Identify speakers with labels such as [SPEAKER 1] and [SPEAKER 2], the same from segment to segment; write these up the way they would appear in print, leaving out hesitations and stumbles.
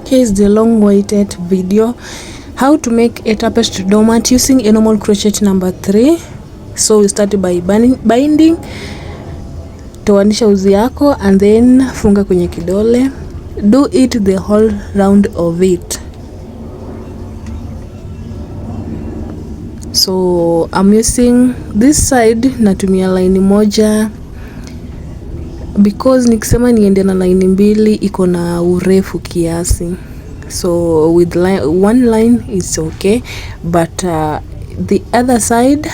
[SPEAKER 1] Here is the long waited video, how to make a tapestry doormat using a normal crochet number 3. So we start by binding. Toanisha uzi yako and then funga kwenye kidole. Do it the whole round of it. So I'm using this side, natumia line moja because nikisema niende na line mbili iko na urefu kiasi. So with one line is okay, but the other side,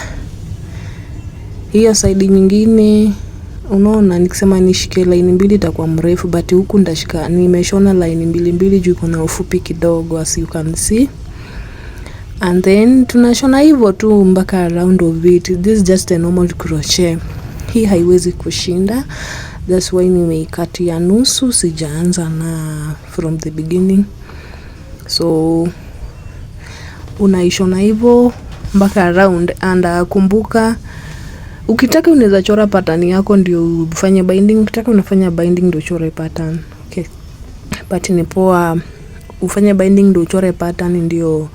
[SPEAKER 1] hiyo side nyingine, unaona nikisema nishike line mbili itakuwa mrefu, but huku ndashika, nimeshona line mbili juu iko na ufupi kidogo, as you can see. And then tunashona hivyo tu mpaka round of it. This is just a normal crochet. Hii haiwezi kushinda. That's why nimeikatia nusu, sijaanza na from the beginning. So unaishona hivyo mpaka round. And kumbuka, ukitaka unaweza chora pattern yako ndio ufanye binding, ukitaka unafanya binding ndio chore pattern. Okay. But ni poa ufanye binding ndio chore pattern, ndio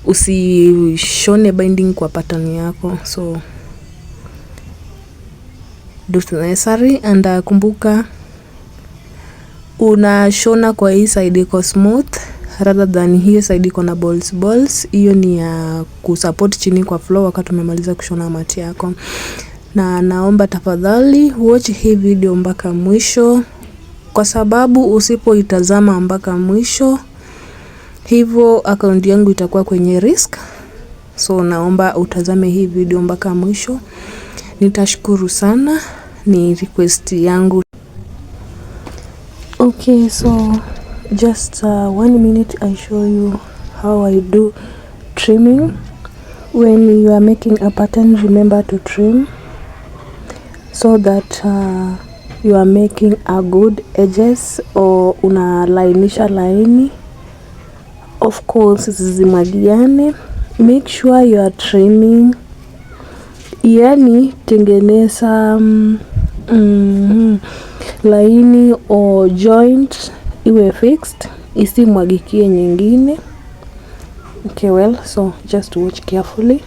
[SPEAKER 1] usishone binding kwa pattern yako. So do necessary. And kumbuka unashona kwa hii side iko smooth rather than hii side iko na balls. Hiyo ni ya kusupport chini kwa floor wakati umemaliza kushona mati yako. Na naomba tafadhali watch hii video mpaka mwisho, kwa sababu usipoitazama mpaka mwisho hivyo account yangu itakuwa kwenye risk. So naomba utazame hii video mpaka mwisho. Nitashukuru sana, ni request yangu. Okay, so just 1 minute I show you how I do trimming. When you are making a pattern, remember to trim so that you are making a good edges, or unalainisha laini. Of course zimaliane. Make sure you are trimming, yani tengeneza laini or joint iwe fixed, isimwagikie nyingine. Okay, well, so just watch carefully,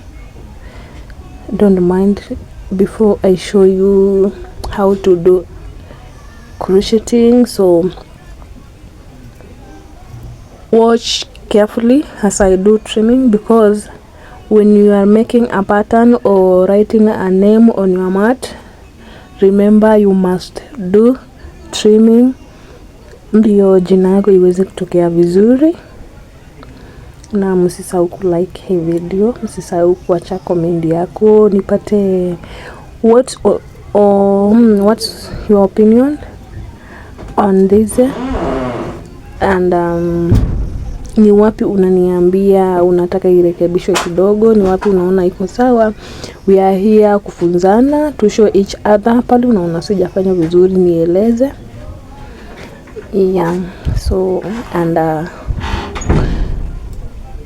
[SPEAKER 1] don't mind before I show you how to do crocheting. So watch carefully as I do trimming, because when you are making a pattern or writing a name on your mat, remember you must do trimming ndio jina yako iweze kutokea vizuri. Na msisahau ku like hii video, msisahau kuacha comment yako nipate what's your opinion on this. And ni wapi unaniambia unataka irekebishwe kidogo, ni wapi unaona iko sawa. We are here kufunzana, to show each other. Pale unaona sijafanya vizuri nieleze. Yeah, so and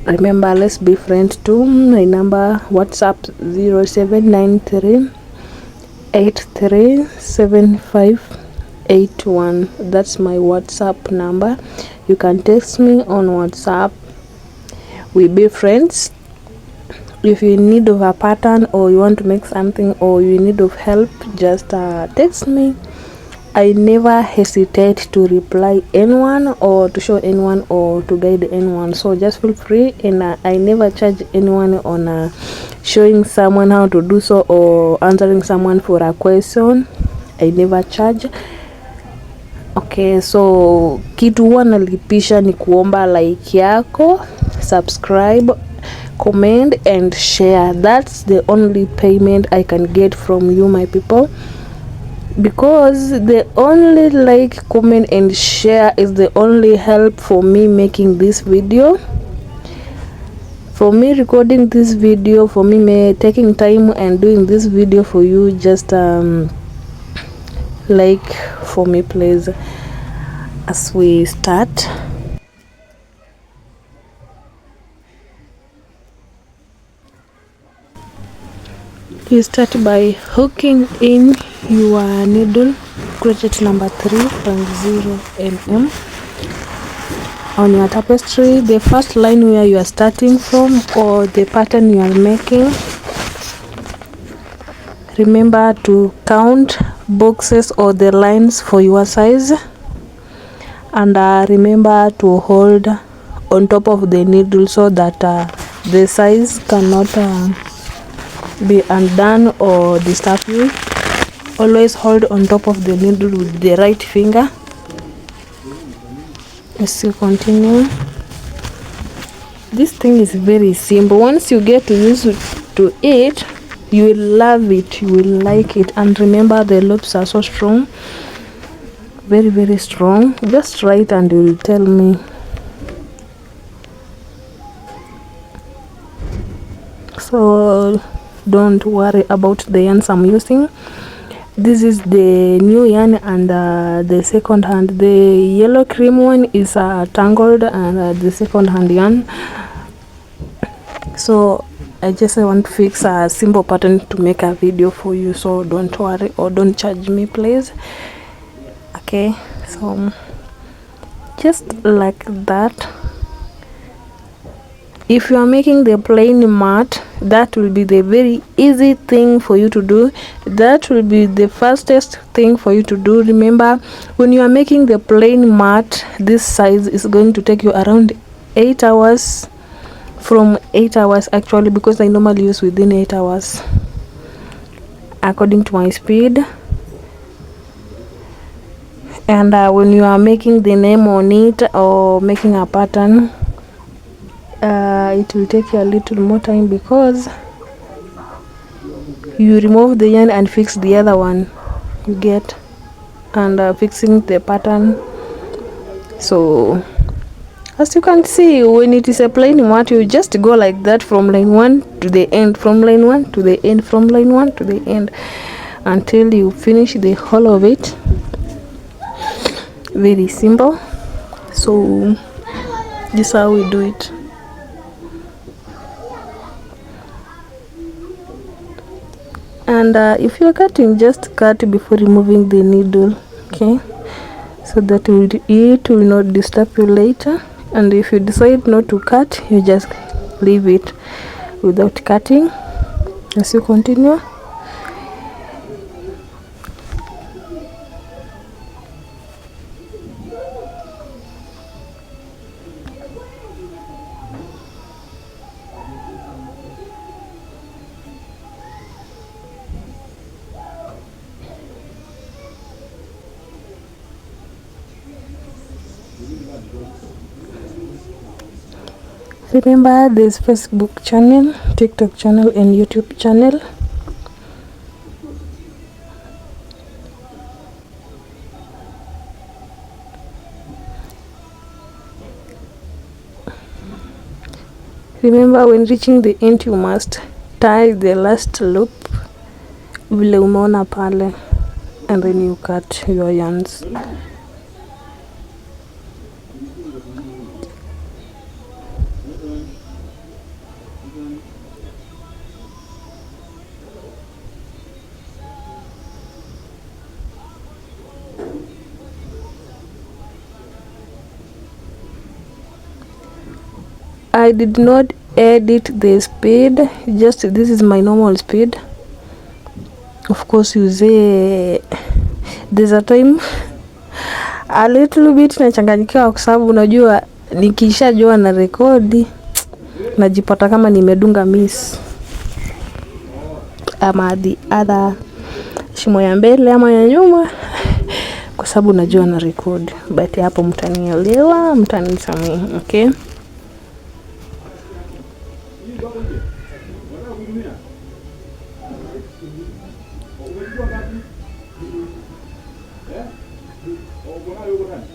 [SPEAKER 1] remember, let's be friends too. My number WhatsApp 0793837581. That's my WhatsApp number. You can text me on WhatsApp. We be friends. If you need of a pattern, or you want to make something, or you need of help, just text me. I never hesitate to reply anyone, or to show anyone, or to guide anyone. So just feel free. And I never charge anyone on showing someone how to do so, or answering someone for a question. I never charge. Okay, so kitu huwa nalipisha ni kuomba like yako, subscribe, comment and share. That's the only payment I can get from you, my people, because the only like, comment and share is the only help for me making this video, for me recording this video, for me taking time and doing this video for you. Just like for me, please, as we start. You start by hooking in your needle, crochet number 3.0 mm. on your tapestry, the first line where you are starting from or the pattern you are making, remember to count boxes or the lines for your size, and remember to hold on top of the needle so that the size cannot be undone or disturb you. Always hold on top of the needle with the right finger. Let's still continue. This thing is very simple. Once you get to use to it, you will love it, you will like it. And remember, the loops are so strong, very, very strong. Just try it and you will tell me. So don't worry about the yarns I'm using. This is the new yarn and the second hand. The yellow cream one is tangled and the second hand yarn. So I just want to fix a simple pattern to make a video for you, so don't worry or don't charge me, please. Okay, so just like that. If you are making the plain mat, that will be the very easy thing for you to do. That will be the fastest thing for you to do. Remember, when you are making the plain mat, this size is going to take you around 8 hours. From 8 hours actually, because I normally use within 8 hours according to my speed. And when you are making the name on it or making a pattern, it will take you a little more time because you remove the yarn and fix the other one, you get, and fixing the pattern. So as you can see, when it is a plain mat, you just go like that from line 1 to the end, from line 1 to the end, from line 1 to the end, until you finish the whole of it. Very simple. So this is how we do it. And if you're cutting, just cut before removing the needle, okay, so that it will not disturb you later. And if you decide not to cut, you just leave it without cutting as you continue. Remember, there's Facebook channel, TikTok channel, and YouTube channel. Remember, when reaching the end, you must tie the last loop vile umeona pale, and then you cut your yarns. I did not edit the speed, just this is my normal speed. Of course, you say there's a time a little bit nachanganyikiwa kwa sababu unajua nikishajua na rekodi najipata kama nimedunga miss ama the other shimo ya mbele ama ya nyuma, kwa sababu najua na rekodi. But hapo mtanielewa, mtanisamehe, okay?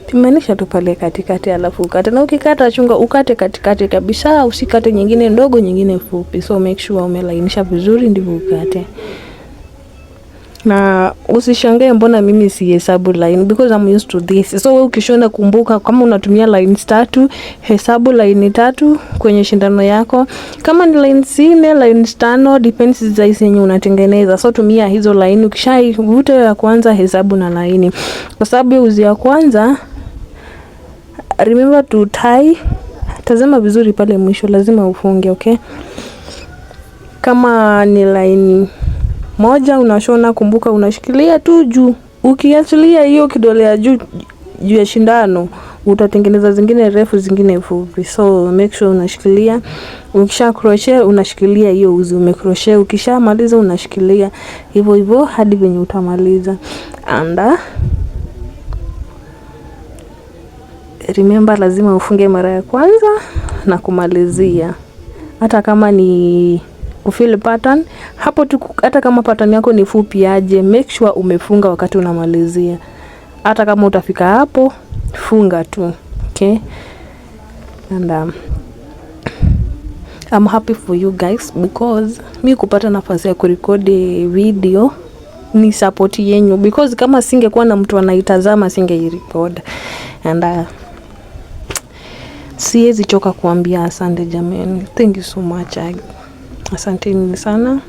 [SPEAKER 1] Pimanisha tu pale katikati alafu ukate, na ukikata chunga ukate katikati kabisa, usikate nyingine ndogo nyingine fupi. So make sure umelainisha vizuri ndivyo ukate. Na usishangae mbona mimi si hesabu line, because I'm used to this. So ukishona kumbuka kama unatumia lines 3, hesabu line 3 kwenye shindano yako. Kama ni lines 4, lines 5, depends size yenye unatengeneza. So tumia hizo line, ukishaivuta ya kwanza hesabu na line. Kwa sababu uzi ya kwanza remember to tie. Tazama vizuri pale mwisho, lazima ufunge, okay? Kama ni line moja unashona, kumbuka unashikilia tu juu. Ukiachilia hiyo kidole ya juu ya shindano, utatengeneza zingine refu zingine fupi. So make sure unashikilia. Ukisha crochet unashikilia hiyo uzi umecrochet. Ukishamaliza unashikilia hivyo hivyo hadi venye utamaliza. And remember, lazima ufunge mara ya kwanza na kumalizia. Hata kama ni kufill pattern hapo tu, hata kama pattern yako ni fupi aje, make sure umefunga wakati unamalizia. Hata kama utafika hapo, funga tu, okay? And I'm happy for you guys because mi kupata nafasi ya kurekodi video ni support yenyu, because kama singekuwa na mtu anaitazama singeirecord. And siwezi choka kuambia asante jamani. Thank you so much. Asanteni sana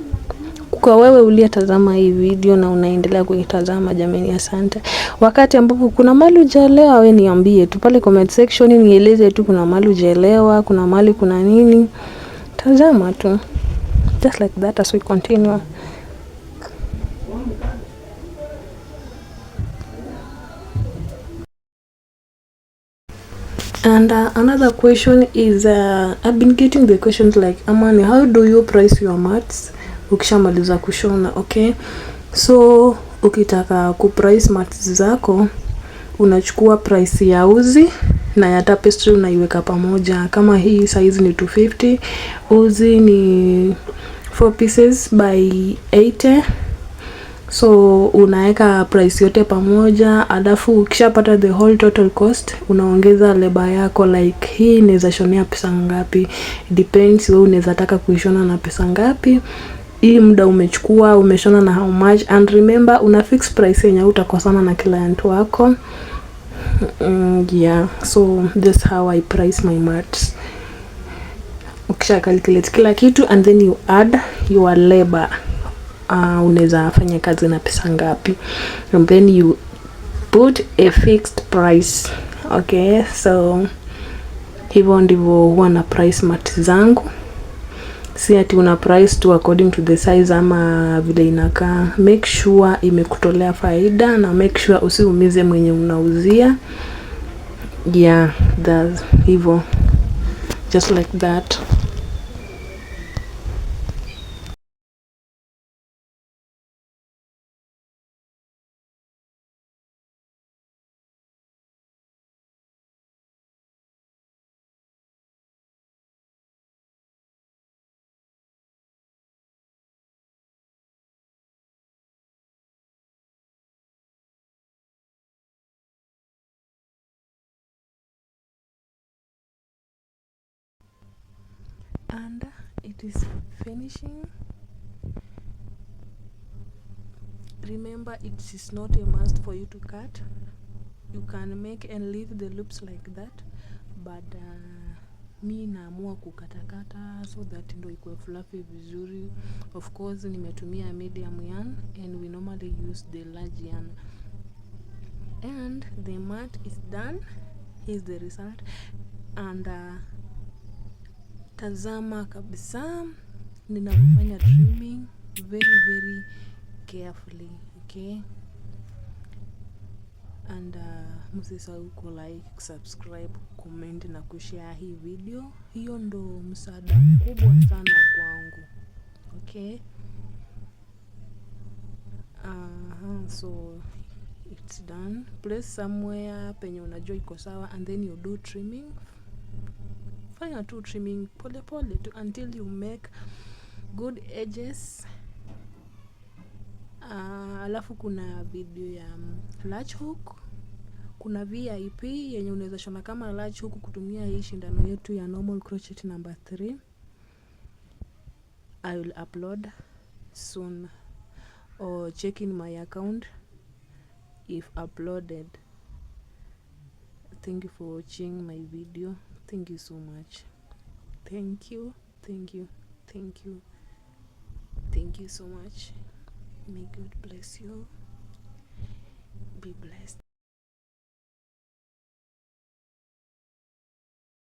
[SPEAKER 1] kwa wewe uliyetazama hii video na unaendelea kuitazama jamani, asante. Wakati ambapo kuna mahali hujaelewa, wewe niambie tu pale comment section, nieleze tu kuna mahali hujaelewa, kuna mahali kuna nini. Tazama tu. Just like that as we continue. And another question is I've been getting the questions like, Amani, how do you price your mats ukishamaliza kushona? Okay, so ukitaka kuprice mats zako unachukua price ya uzi na ya tapestry unaiweka pamoja. Kama hii size ni 250, uzi ni 4 pieces by 80. So unaweka price yote pamoja, alafu ukishapata the whole total cost unaongeza labor yako. Like hii inaweza shonea pesa ngapi, depends wewe unaweza taka kuishona na pesa ngapi, hii muda umechukua, umeshona na how much. And remember, una fix price yenye utakosana na client wako. Yeah, so that's how I price my mats. Ukisha calculate kila kitu and then you add your labor. Unaweza fanya kazi na pesa ngapi, and then you put a fixed price. Okay, so hivyo ndivyo huwa na price mat zangu. Si ati una price tu according to the size ama vile inakaa. Make sure imekutolea faida na make sure usiumize mwenye unauzia. Yeah, that's hivyo, just like that. And it is finishing. Remember, it is not a must for you to cut. You can make and leave the loops like that, but mi naamua kukatakata so that ndo ikuwe fluffy vizuri. Of course nimetumia medium yarn and we normally use the large yarn. And the mat is done. Here's the result. And tazama kabisa ninafanya trimming very carefully, okay? And msisahau ku like, subscribe, comment na kushare hii video. Hiyo ndo msaada mkubwa sana kwangu, okay? So it's done. Place somewhere penye unajua iko sawa and then you do trimming. Fanya tu trimming pole pole tu until you make good edges. Alafu kuna video ya latch hook, kuna VIP yenye unaweza shona kama latch hook kutumia hii shindano yetu ya normal crochet number 3. I will upload soon, or check in my account if uploaded. Thank you for watching my video. Thank you so much. Thank you so much. May God bless you. Be blessed.